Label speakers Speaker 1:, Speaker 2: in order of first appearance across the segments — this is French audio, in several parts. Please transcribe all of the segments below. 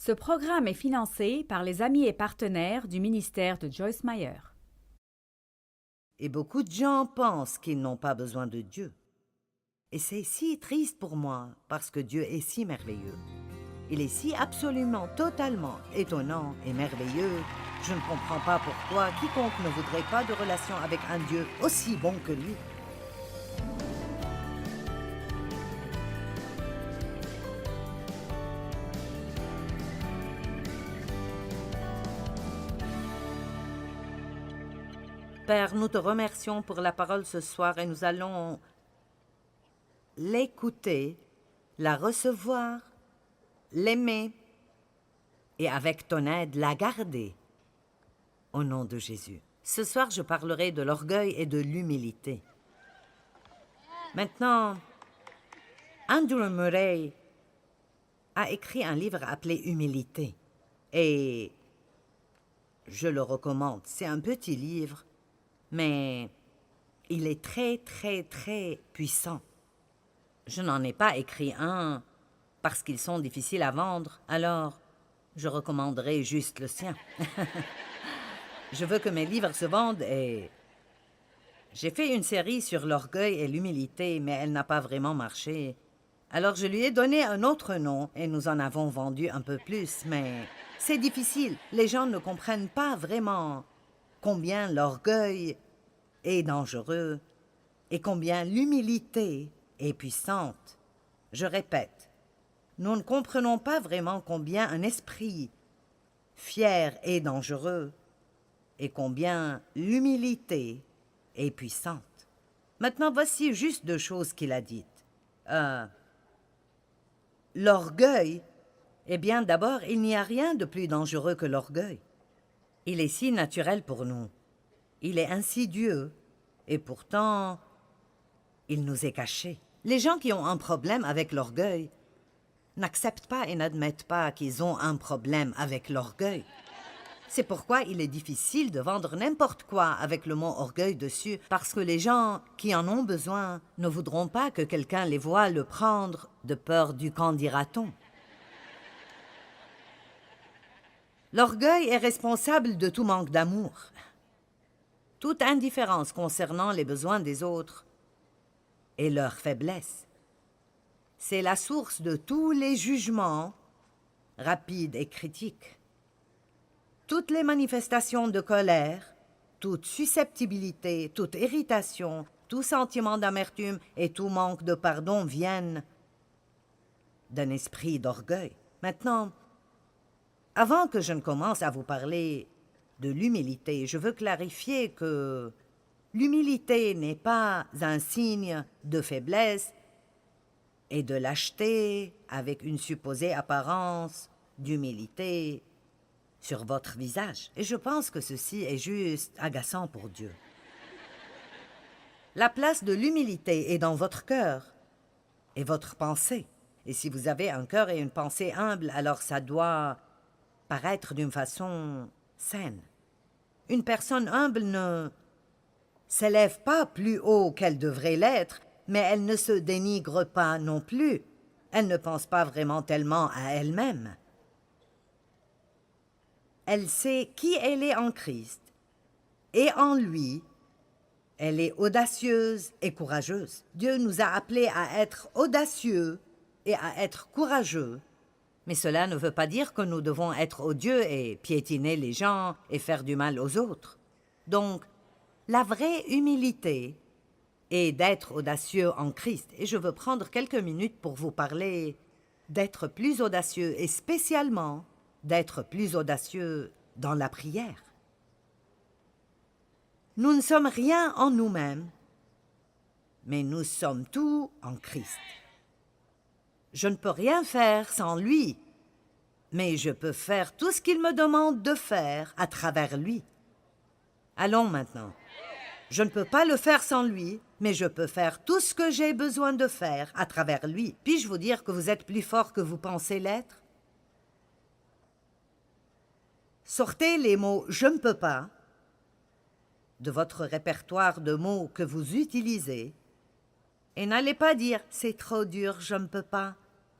Speaker 1: Ce programme est financé par les amis et partenaires du ministère de Joyce Meyer.
Speaker 2: Et beaucoup de gens pensent qu'ils n'ont pas besoin de Dieu. Et c'est si triste pour moi, parce que Dieu est si merveilleux. Il est si absolument, totalement étonnant et merveilleux. Je ne comprends pas pourquoi quiconque ne voudrait pas de relation avec un Dieu aussi bon que lui. Père, nous te remercions pour la parole ce soir et nous allons l'écouter, la recevoir, l'aimer et avec ton aide, la garder. Au nom de Jésus. Ce soir, je parlerai de l'orgueil et de l'humilité. Maintenant, Andrew Murray a écrit un livre appelé Humilité. Et je le recommande. C'est un petit livre, mais il est très, très, très puissant. Je n'en ai pas écrit un parce qu'ils sont difficiles à vendre, alors je recommanderai juste le sien. Je veux que mes livres se vendent et... J'ai fait une série sur l'orgueil et l'humilité, mais elle n'a pas vraiment marché. Alors je lui ai donné un autre nom et nous en avons vendu un peu plus, mais c'est difficile. Les gens ne comprennent pas vraiment combien l'orgueil est dangereux et combien l'humilité est puissante. Je répète, nous ne comprenons pas vraiment combien un esprit fier est dangereux et combien l'humilité est puissante. Maintenant, voici juste deux choses qu'il a dites. L'orgueil, eh bien d'abord, il n'y a rien de plus dangereux que l'orgueil. Il est si naturel pour nous. Il est insidieux et pourtant, il nous est caché. Les gens qui ont un problème avec l'orgueil n'acceptent pas et n'admettent pas qu'ils ont un problème avec l'orgueil. C'est pourquoi il est difficile de vendre n'importe quoi avec le mot orgueil dessus, parce que les gens qui en ont besoin ne voudront pas que quelqu'un les voie le prendre de peur du qu'en dira-t-on. L'orgueil est responsable de tout manque d'amour, toute indifférence concernant les besoins des autres et leurs faiblesses. C'est la source de tous les jugements rapides et critiques. Toutes les manifestations de colère, toute susceptibilité, toute irritation, tout sentiment d'amertume et tout manque de pardon viennent d'un esprit d'orgueil. Maintenant, avant que je ne commence à vous parler de l'humilité, je veux clarifier que l'humilité n'est pas un signe de faiblesse et de lâcheté avec une supposée apparence d'humilité sur votre visage. Et je pense que ceci est juste agaçant pour Dieu. La place de l'humilité est dans votre cœur et votre pensée. Et si vous avez un cœur et une pensée humble, alors ça doit paraître d'une façon saine. Une personne humble ne s'élève pas plus haut qu'elle devrait l'être, mais elle ne se dénigre pas non plus. Elle ne pense pas vraiment tellement à elle-même. Elle sait qui elle est en Christ, et en lui, elle est audacieuse et courageuse. Dieu nous a appelés à être audacieux et à être courageux, mais cela ne veut pas dire que nous devons être odieux et piétiner les gens et faire du mal aux autres. Donc, la vraie humilité est d'être audacieux en Christ, et je veux prendre quelques minutes pour vous parler d'être plus audacieux et spécialement d'être plus audacieux dans la prière. Nous ne sommes rien en nous-mêmes, mais nous sommes tout en Christ. Je ne peux rien faire sans lui, mais je peux faire tout ce qu'il me demande de faire à travers lui. Allons maintenant. Je ne peux pas le faire sans lui, mais je peux faire tout ce que j'ai besoin de faire à travers lui. Puis-je vous dire que vous êtes plus fort que vous pensez l'être? Sortez les mots « je ne peux pas » de votre répertoire de mots que vous utilisez et n'allez pas dire « c'est trop dur, je ne peux pas ».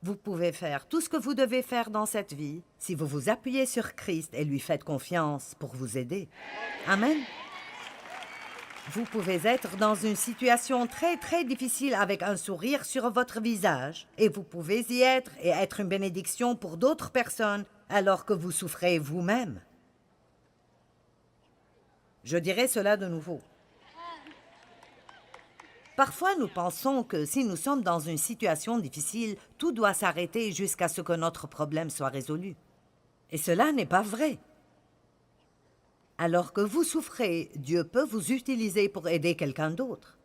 Speaker 2: Vous pouvez faire tout ce que vous devez faire dans cette vie si vous vous appuyez sur Christ et lui faites confiance pour vous aider. Amen. Vous pouvez être dans une situation très, très difficile avec un sourire sur votre visage et vous pouvez y être et être une bénédiction pour d'autres personnes alors que vous souffrez vous-même. Je dirai cela de nouveau. Parfois, nous pensons que si nous sommes dans une situation difficile, tout doit s'arrêter jusqu'à ce que notre problème soit résolu. Et cela n'est pas vrai. Alors que vous souffrez, Dieu peut vous utiliser pour aider quelqu'un d'autre.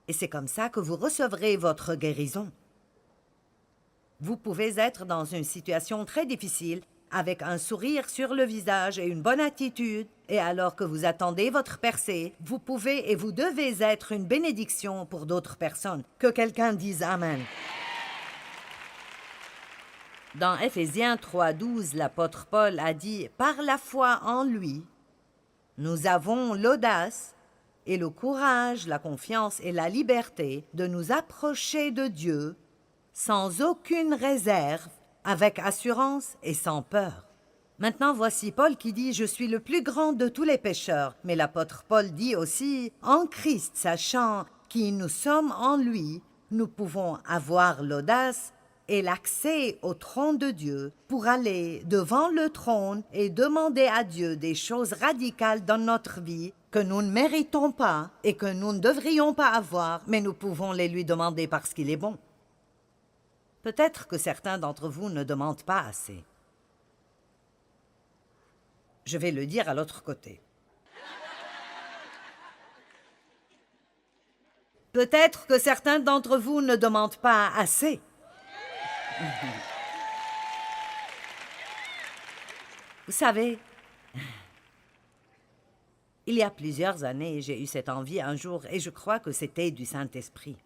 Speaker 2: Et c'est comme ça que vous recevrez votre guérison. Vous pouvez être dans une situation très difficile, avec un sourire sur le visage et une bonne attitude, et alors que vous attendez votre percée, vous pouvez et vous devez être une bénédiction pour d'autres personnes. Que quelqu'un dise Amen. Dans Éphésiens 3:12, l'apôtre Paul a dit « Par la foi en lui, nous avons l'audace et le courage, la confiance et la liberté de nous approcher de Dieu sans aucune réserve, avec assurance et sans peur. » Maintenant, voici Paul qui dit « Je suis le plus grand de tous les pécheurs ». Mais l'apôtre Paul dit aussi « En Christ, sachant qui nous sommes en lui, nous pouvons avoir l'audace et l'accès au trône de Dieu pour aller devant le trône et demander à Dieu des choses radicales dans notre vie que nous ne méritons pas et que nous ne devrions pas avoir, mais nous pouvons les lui demander parce qu'il est bon. Peut-être que certains d'entre vous ne demandent pas assez. Je vais le dire à l'autre côté. Peut-être que certains d'entre vous ne demandent pas assez. Vous savez, il y a plusieurs années, j'ai eu cette envie un jour et je crois que c'était du Saint-Esprit.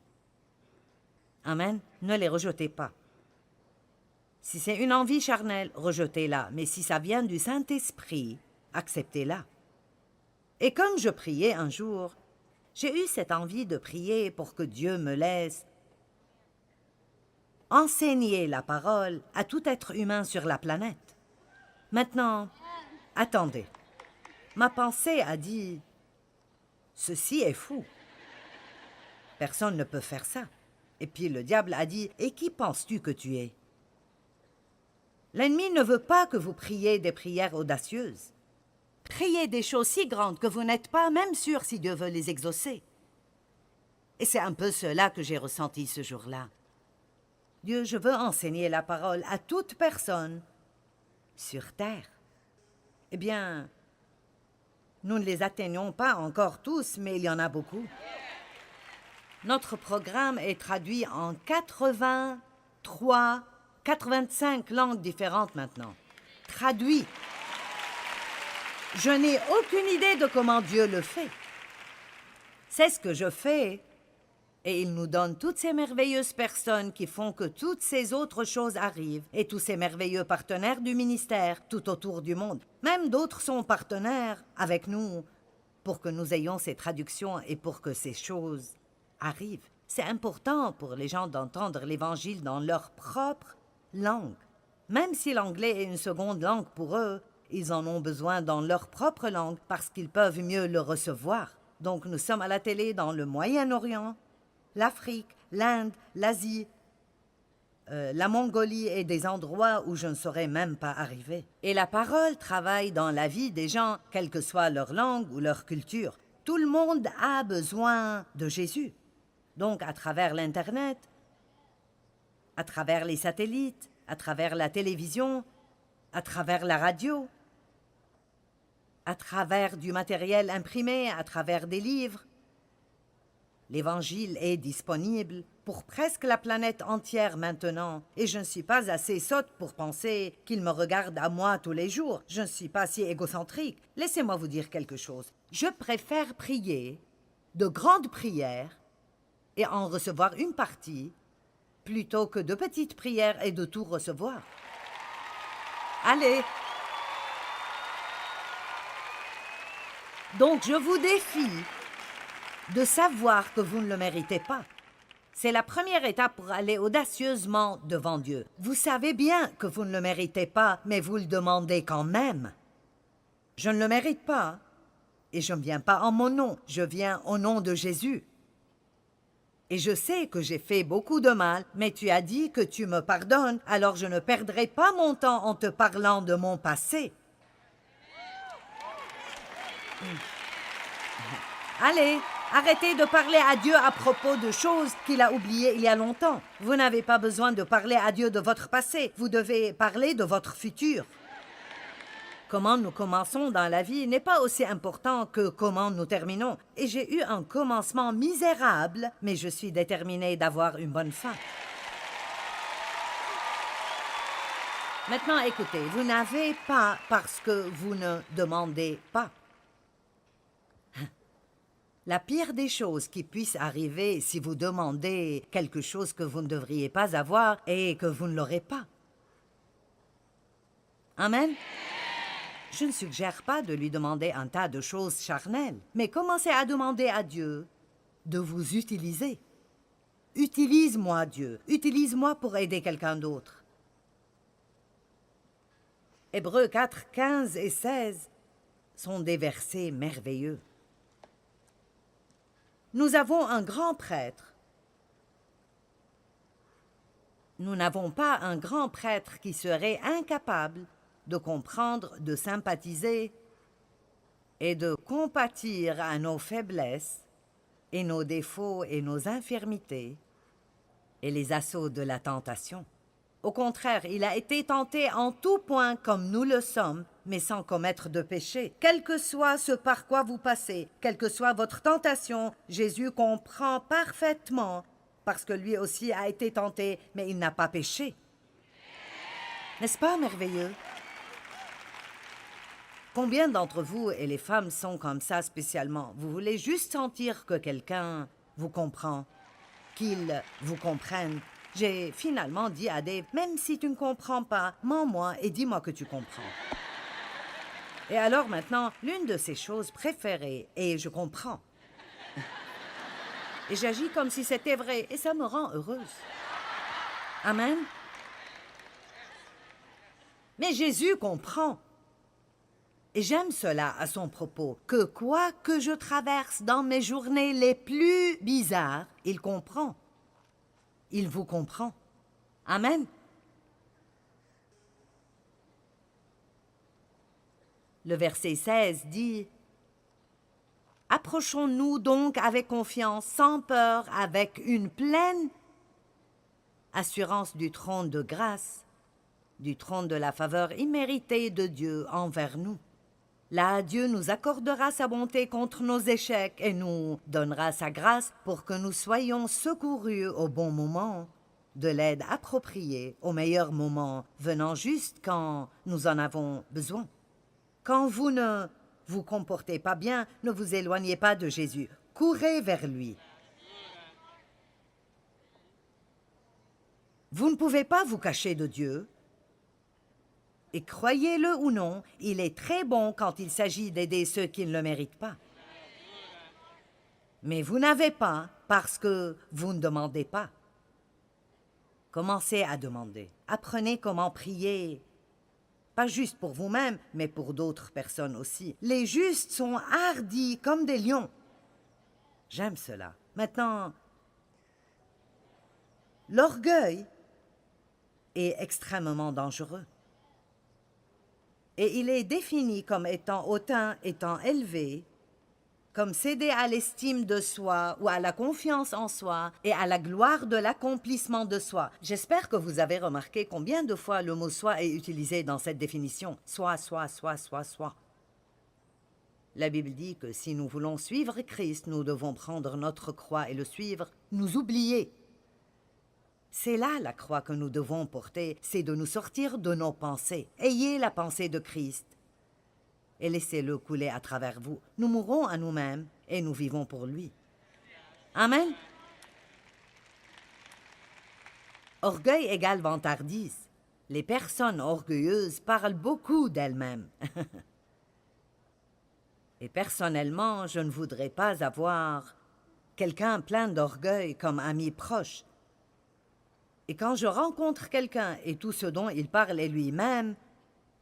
Speaker 2: Amen. Ne les rejetez pas. Si c'est une envie charnelle, rejetez-la. Mais si ça vient du Saint-Esprit, acceptez-la. Et comme je priais un jour, j'ai eu cette envie de prier pour que Dieu me laisse enseigner la parole à tout être humain sur la planète. Maintenant, attendez. Ma pensée a dit « Ceci est fou. Personne ne peut faire ça. » Et puis le diable a dit « Et qui penses-tu que tu es ?» L'ennemi ne veut pas que vous priez des prières audacieuses. Priez des choses si grandes que vous n'êtes pas même sûr si Dieu veut les exaucer. Et c'est un peu cela que j'ai ressenti ce jour-là. Dieu, je veux enseigner la parole à toute personne sur terre. Eh bien, nous ne les atteignons pas encore tous, mais il y en a beaucoup. Notre programme est traduit en 85 langues différentes maintenant. Traduit. Je n'ai aucune idée de comment Dieu le fait. C'est ce que je fais. Et il nous donne toutes ces merveilleuses personnes qui font que toutes ces autres choses arrivent et tous ces merveilleux partenaires du ministère tout autour du monde. Même d'autres sont partenaires avec nous pour que nous ayons ces traductions et pour que ces choses arrivent. C'est important pour les gens d'entendre l'Évangile dans leur propre langue. Même si l'anglais est une seconde langue pour eux, ils en ont besoin dans leur propre langue parce qu'ils peuvent mieux le recevoir. Donc nous sommes à la télé dans le Moyen-Orient, l'Afrique, l'Inde, l'Asie, la Mongolie et des endroits où je ne saurais même pas arriver. Et la parole travaille dans la vie des gens, quelle que soit leur langue ou leur culture. Tout le monde a besoin de Jésus. Donc, à travers l'Internet, à travers les satellites, à travers la télévision, à travers la radio, à travers du matériel imprimé, à travers des livres, l'Évangile est disponible pour presque la planète entière maintenant, et je ne suis pas assez sotte pour penser qu'il me regarde à moi tous les jours. Je ne suis pas si égocentrique. Laissez-moi vous dire quelque chose. Je préfère prier de grandes prières et en recevoir une partie, plutôt que de petites prières et de tout recevoir. Allez! Donc je vous défie de savoir que vous ne le méritez pas. C'est la première étape pour aller audacieusement devant Dieu. Vous savez bien que vous ne le méritez pas, mais vous le demandez quand même. Je ne le mérite pas, et je ne viens pas en mon nom, je viens au nom de Jésus. Et je sais que j'ai fait beaucoup de mal, mais tu as dit que tu me pardonnes, alors je ne perdrai pas mon temps en te parlant de mon passé. Allez, arrêtez de parler à Dieu à propos de choses qu'il a oubliées il y a longtemps. Vous n'avez pas besoin de parler à Dieu de votre passé, vous devez parler de votre futur. Comment nous commençons dans la vie n'est pas aussi important que comment nous terminons. Et j'ai eu un commencement misérable, mais je suis déterminée d'avoir une bonne fin. Maintenant, écoutez, vous n'avez pas parce que vous ne demandez pas. La pire des choses qui puissent arriver si vous demandez quelque chose que vous ne devriez pas avoir est que vous ne l'aurez pas. Amen. Je ne suggère pas de lui demander un tas de choses charnelles, mais commencez à demander à Dieu de vous utiliser. Utilise-moi, Dieu. Utilise-moi pour aider quelqu'un d'autre. Hébreux 4, 15 et 16 sont des versets merveilleux. Nous avons un grand prêtre. Nous n'avons pas un grand prêtre qui serait incapable de comprendre, de sympathiser et de compatir à nos faiblesses et nos défauts et nos infirmités et les assauts de la tentation. Au contraire, il a été tenté en tout point comme nous le sommes, mais sans commettre de péché. Quel que soit ce par quoi vous passez, quelle que soit votre tentation, Jésus comprend parfaitement, parce que lui aussi a été tenté, mais il n'a pas péché. N'est-ce pas merveilleux? Combien d'entre vous et les femmes sont comme ça spécialement? Vous voulez juste sentir que quelqu'un vous comprend, qu'il vous comprenne. J'ai finalement dit à Dave, même si tu ne comprends pas, mens-moi et dis-moi que tu comprends. Et alors maintenant, l'une de ses choses préférées est « je comprends ». Et j'agis comme si c'était vrai et ça me rend heureuse. Amen. Mais Jésus comprend. Et j'aime cela à son propos, que quoi que je traverse dans mes journées les plus bizarres, il comprend. Il vous comprend. Amen. Le verset 16 dit « Approchons-nous donc avec confiance, sans peur, avec une pleine assurance du trône de grâce, du trône de la faveur imméritée de Dieu envers nous. Là, Dieu nous accordera sa bonté contre nos échecs et nous donnera sa grâce pour que nous soyons secourus au bon moment, de l'aide appropriée au meilleur moment, venant juste quand nous en avons besoin. Quand vous ne vous comportez pas bien, ne vous éloignez pas de Jésus. Courez vers lui. Vous ne pouvez pas vous cacher de Dieu. Et croyez-le ou non, il est très bon quand il s'agit d'aider ceux qui ne le méritent pas. Mais vous n'avez pas parce que vous ne demandez pas. Commencez à demander. Apprenez comment prier. Pas juste pour vous-même, mais pour d'autres personnes aussi. Les justes sont hardis comme des lions. J'aime cela. Maintenant, l'orgueil est extrêmement dangereux. Et il est défini comme étant hautain, étant élevé, comme céder à l'estime de soi ou à la confiance en soi et à la gloire de l'accomplissement de soi. J'espère que vous avez remarqué combien de fois le mot « soi » est utilisé dans cette définition. Soi, soi, soi, soi, soi. La Bible dit que si nous voulons suivre Christ, nous devons prendre notre croix et le suivre, nous oublier. C'est là la croix que nous devons porter, c'est de nous sortir de nos pensées. Ayez la pensée de Christ et laissez-le couler à travers vous. Nous mourrons à nous-mêmes et nous vivons pour lui. Amen. Orgueil égale vantardise. Les personnes orgueilleuses parlent beaucoup d'elles-mêmes. Et personnellement, je ne voudrais pas avoir quelqu'un plein d'orgueil comme ami proche. Et quand je rencontre quelqu'un et tout ce dont il parle est lui-même,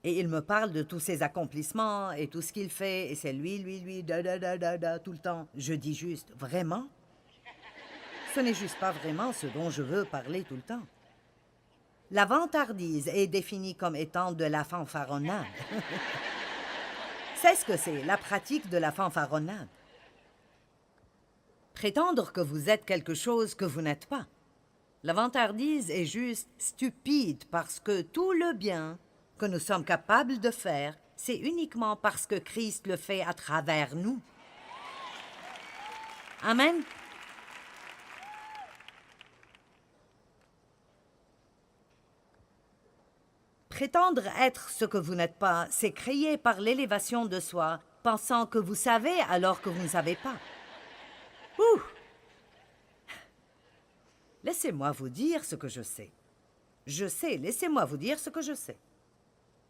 Speaker 2: et il me parle de tous ses accomplissements et tout ce qu'il fait, et c'est lui, tout le temps, je dis juste, vraiment? Ce n'est juste pas vraiment ce dont je veux parler tout le temps. La vantardise est définie comme étant de la fanfaronnade. C'est ce que c'est, la pratique de la fanfaronnade. Prétendre que vous êtes quelque chose que vous n'êtes pas. La vantardise est juste stupide parce que tout le bien que nous sommes capables de faire, c'est uniquement parce que Christ le fait à travers nous. Amen. Prétendre être ce que vous n'êtes pas, c'est créer par l'élévation de soi, pensant que vous savez alors que vous ne savez pas. Ouh! Laissez-moi vous dire ce que je sais. Je sais, laissez-moi vous dire ce que je sais.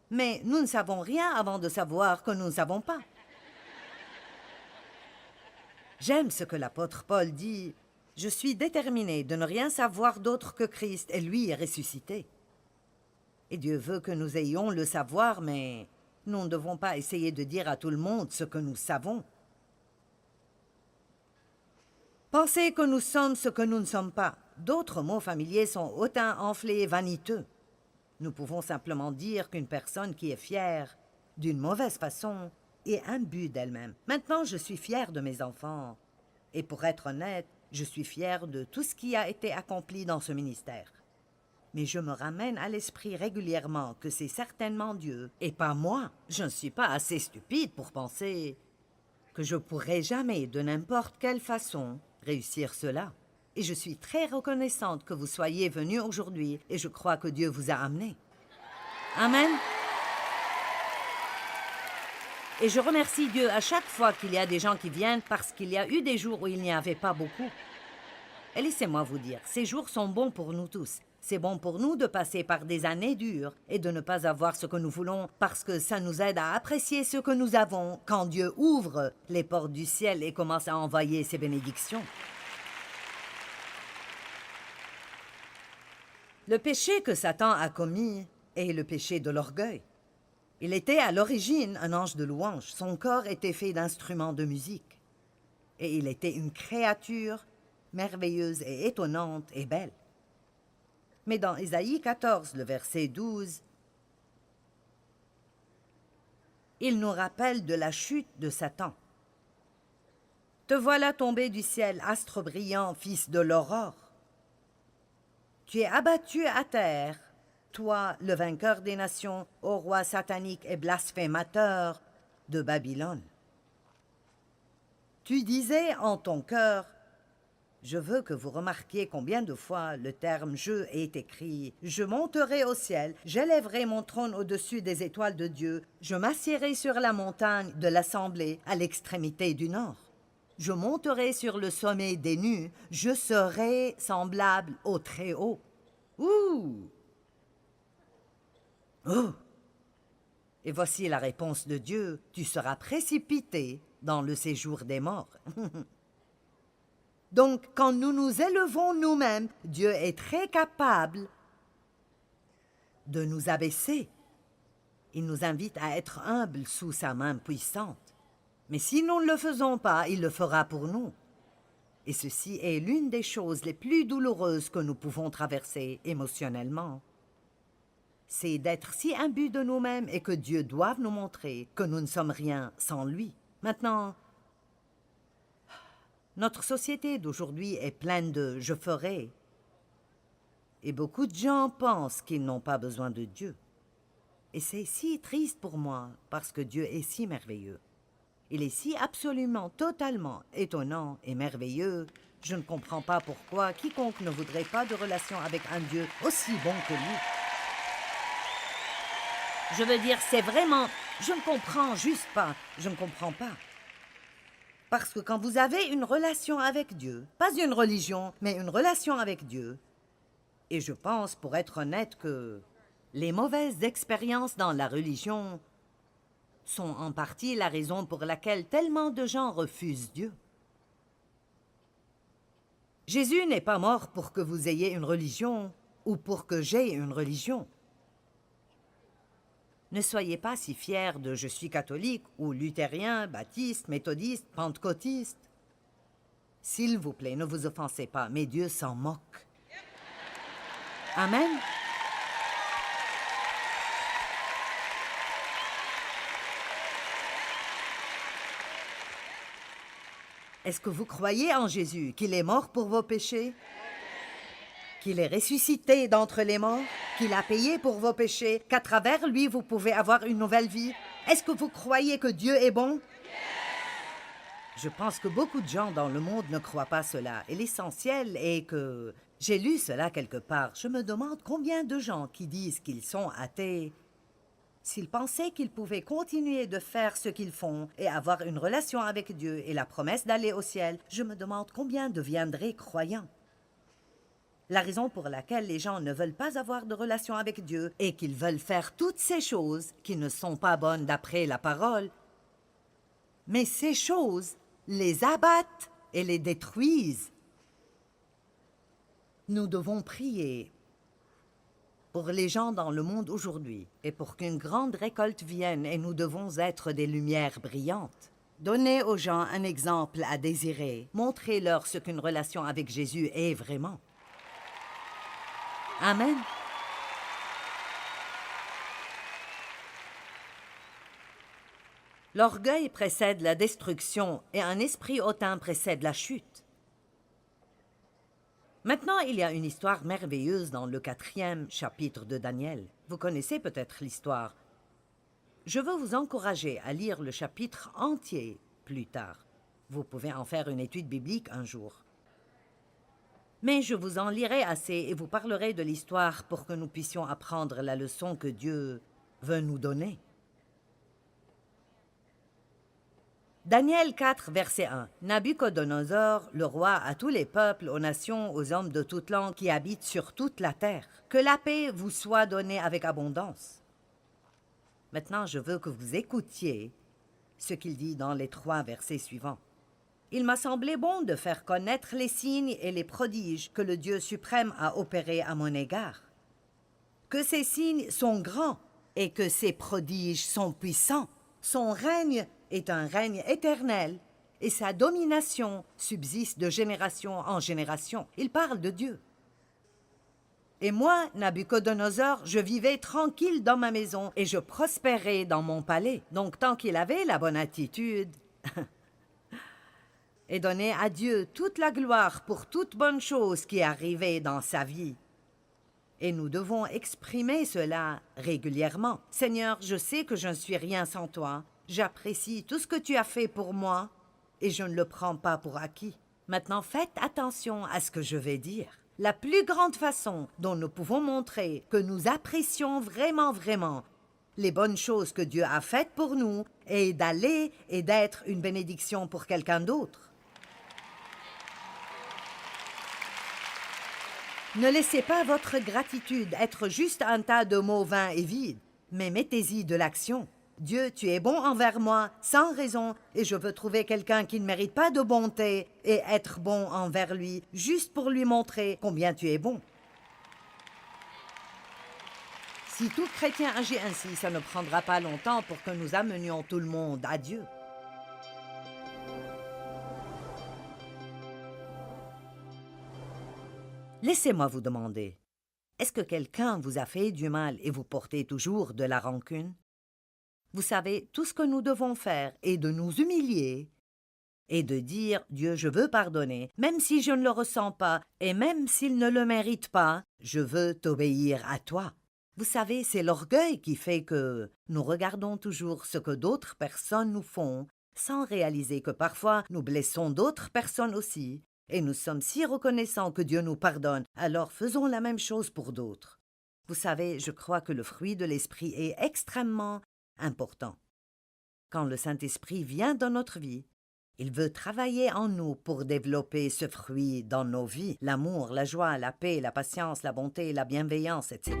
Speaker 2: Mais nous ne savons rien avant de savoir que nous ne savons pas. J'aime ce que l'apôtre Paul dit. Je suis déterminé de ne rien savoir d'autre que Christ et lui est ressuscité. Et Dieu veut que nous ayons le savoir, mais nous ne devons pas essayer de dire à tout le monde ce que nous savons. Pensez que nous sommes ce que nous ne sommes pas. D'autres mots familiers sont hautain, enflé et vaniteux. Nous pouvons simplement dire qu'une personne qui est fière, d'une mauvaise façon, est imbue d'elle-même. Maintenant, je suis fière de mes enfants. Et pour être honnête, je suis fière de tout ce qui a été accompli dans ce ministère. Mais je me ramène à l'esprit régulièrement que c'est certainement Dieu, et pas moi. Je ne suis pas assez stupide pour penser que je pourrais jamais, de n'importe quelle façon, réussir cela. Et je suis très reconnaissante que vous soyez venus aujourd'hui, et je crois que Dieu vous a amenés. Amen. Et je remercie Dieu à chaque fois qu'il y a des gens qui viennent, parce qu'il y a eu des jours où il n'y avait pas beaucoup. Et laissez-moi vous dire, ces jours sont bons pour nous tous. C'est bon pour nous de passer par des années dures et de ne pas avoir ce que nous voulons parce que ça nous aide à apprécier ce que nous avons quand Dieu ouvre les portes du ciel et commence à envoyer ses bénédictions. Le péché que Satan a commis est le péché de l'orgueil. Il était à l'origine un ange de louange. Son corps était fait d'instruments de musique. Et il était une créature merveilleuse et étonnante et belle. Mais dans Ésaïe 14, le verset 12, il nous rappelle de la chute de Satan. « Te voilà tombé du ciel, astre brillant, fils de l'aurore. Tu es abattu à terre, toi, le vainqueur des nations, ô roi satanique et blasphémateur de Babylone. Tu disais en ton cœur, je veux que vous remarquiez combien de fois le terme « je » est écrit. « Je monterai au ciel, j'élèverai mon trône au-dessus des étoiles de Dieu, je m'assiérai sur la montagne de l'assemblée à l'extrémité du nord. Je monterai sur le sommet des nues, je serai semblable au Très-Haut. » Ouh! Oh! Et voici la réponse de Dieu, tu seras précipité dans le séjour des morts. Donc, quand nous nous élevons nous-mêmes, Dieu est très capable de nous abaisser. Il nous invite à être humbles sous sa main puissante. Mais si nous ne le faisons pas, il le fera pour nous. Et ceci est l'une des choses les plus douloureuses que nous pouvons traverser émotionnellement. C'est d'être si imbus de nous-mêmes et que Dieu doive nous montrer que nous ne sommes rien sans lui. Maintenant, notre société d'aujourd'hui est pleine de « je ferai ». Et beaucoup de gens pensent qu'ils n'ont pas besoin de Dieu. Et c'est si triste pour moi, parce que Dieu est si merveilleux. Il est si absolument, totalement étonnant et merveilleux. Je ne comprends pas pourquoi quiconque ne voudrait pas de relation avec un Dieu aussi bon que lui. Je veux dire, c'est vraiment... Je ne comprends juste pas. Je ne comprends pas. Parce que quand vous avez une relation avec Dieu, pas une religion, mais une relation avec Dieu, et je pense, pour être honnête, que les mauvaises expériences dans la religion sont en partie la raison pour laquelle tellement de gens refusent Dieu. Jésus n'est pas mort pour que vous ayez une religion ou pour que j'aie une religion. Ne soyez pas si fiers de je suis catholique ou luthérien, baptiste, méthodiste, pentecôtiste. S'il vous plaît, ne vous offensez pas, mais Dieu s'en moque. Amen. Est-ce que vous croyez en Jésus, qu'il est mort pour vos péchés? Qu'il est ressuscité d'entre les morts? Qu'il a payé pour vos péchés? Qu'à travers lui, vous pouvez avoir une nouvelle vie? Est-ce que vous croyez que Dieu est bon? Je pense que beaucoup de gens dans le monde ne croient pas cela. Et l'essentiel est que... J'ai lu cela quelque part. Je me demande combien de gens qui disent qu'ils sont athées, s'ils pensaient qu'ils pouvaient continuer de faire ce qu'ils font et avoir une relation avec Dieu et la promesse d'aller au ciel, je me demande combien deviendraient croyants. La raison pour laquelle les gens ne veulent pas avoir de relation avec Dieu est qu'ils veulent faire toutes ces choses qui ne sont pas bonnes d'après la parole. Mais ces choses les abattent et les détruisent. Nous devons prier pour les gens dans le monde aujourd'hui et pour qu'une grande récolte vienne et nous devons être des lumières brillantes. Donnez aux gens un exemple à désirer. Montrez-leur ce qu'une relation avec Jésus est vraiment. Amen. L'orgueil précède la destruction et un esprit hautain précède la chute. Maintenant, il y a une histoire merveilleuse dans le 4e chapitre de Daniel. Vous connaissez peut-être l'histoire. Je veux vous encourager à lire le chapitre entier plus tard. Vous pouvez en faire une étude biblique un jour. Mais je vous en lirai assez et vous parlerai de l'histoire pour que nous puissions apprendre la leçon que Dieu veut nous donner. Daniel 4, verset 1. Nabuchodonosor, le roi, à tous les peuples, aux nations, aux hommes de toute langue qui habitent sur toute la terre. Que la paix vous soit donnée avec abondance. Maintenant, je veux que vous écoutiez ce qu'il dit dans les 3 versets suivants. Il m'a semblé bon de faire connaître les signes et les prodiges que le Dieu suprême a opérés à mon égard. Que ces signes sont grands et que ces prodiges sont puissants. Son règne est un règne éternel et sa domination subsiste de génération en génération. Il parle de Dieu. Et moi, Nabuchodonosor, je vivais tranquille dans ma maison et je prospérais dans mon palais. Donc, tant qu'il avait la bonne attitude et donnait à Dieu toute la gloire pour toute bonne chose qui arrivait dans sa vie. Et nous devons exprimer cela régulièrement. Seigneur, je sais que je ne suis rien sans toi. J'apprécie tout ce que tu as fait pour moi et je ne le prends pas pour acquis. Maintenant, faites attention à ce que je vais dire. La plus grande façon dont nous pouvons montrer que nous apprécions vraiment, vraiment les bonnes choses que Dieu a faites pour nous est d'aller et d'être une bénédiction pour quelqu'un d'autre. Ne laissez pas votre gratitude être juste un tas de mots vains et vides, mais mettez-y de l'action. Dieu, tu es bon envers moi, sans raison, et je veux trouver quelqu'un qui ne mérite pas de bonté et être bon envers lui, juste pour lui montrer combien tu es bon. Si tout chrétien agit ainsi, ça ne prendra pas longtemps pour que nous amenions tout le monde à Dieu. Laissez-moi vous demander, est-ce que quelqu'un vous a fait du mal et vous portez toujours de la rancune? Vous savez, tout ce que nous devons faire est de nous humilier et de dire « Dieu, je veux pardonner, même si je ne le ressens pas et même s'il ne le mérite pas, je veux t'obéir à toi. » Vous savez, c'est l'orgueil qui fait que nous regardons toujours ce que d'autres personnes nous font sans réaliser que parfois nous blessons d'autres personnes aussi. Et nous sommes si reconnaissants que Dieu nous pardonne, alors faisons la même chose pour d'autres. Vous savez, je crois que le fruit de l'Esprit est extrêmement important. Quand le Saint-Esprit vient dans notre vie, il veut travailler en nous pour développer ce fruit dans nos vies, l'amour, la joie, la paix, la patience, la bonté, la bienveillance, etc.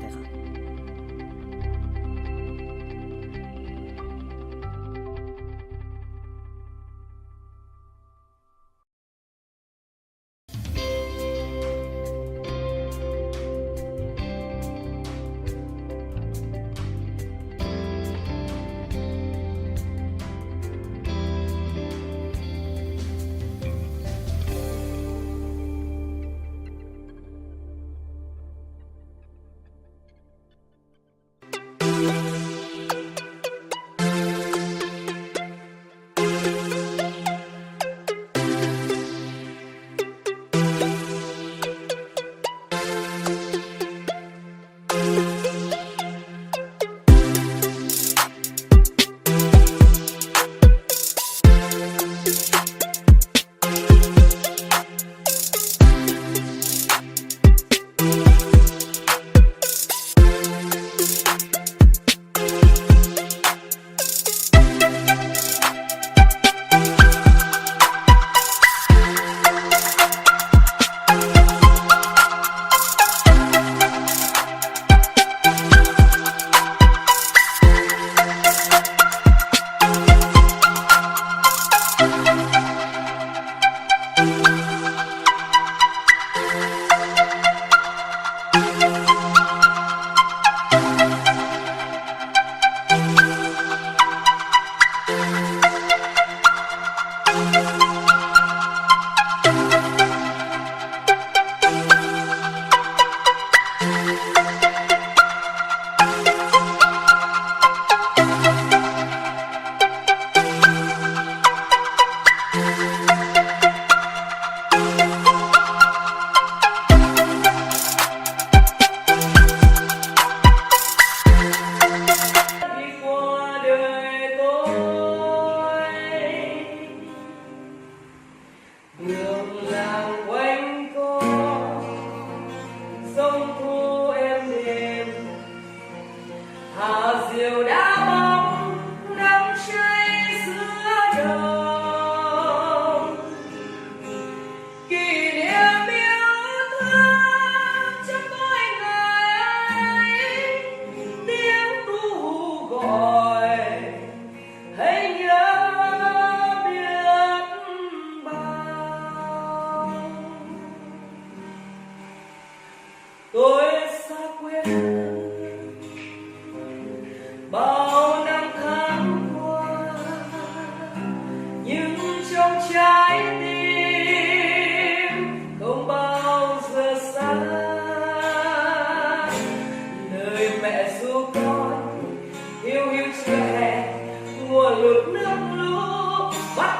Speaker 3: mùa lụt nước lũ bắt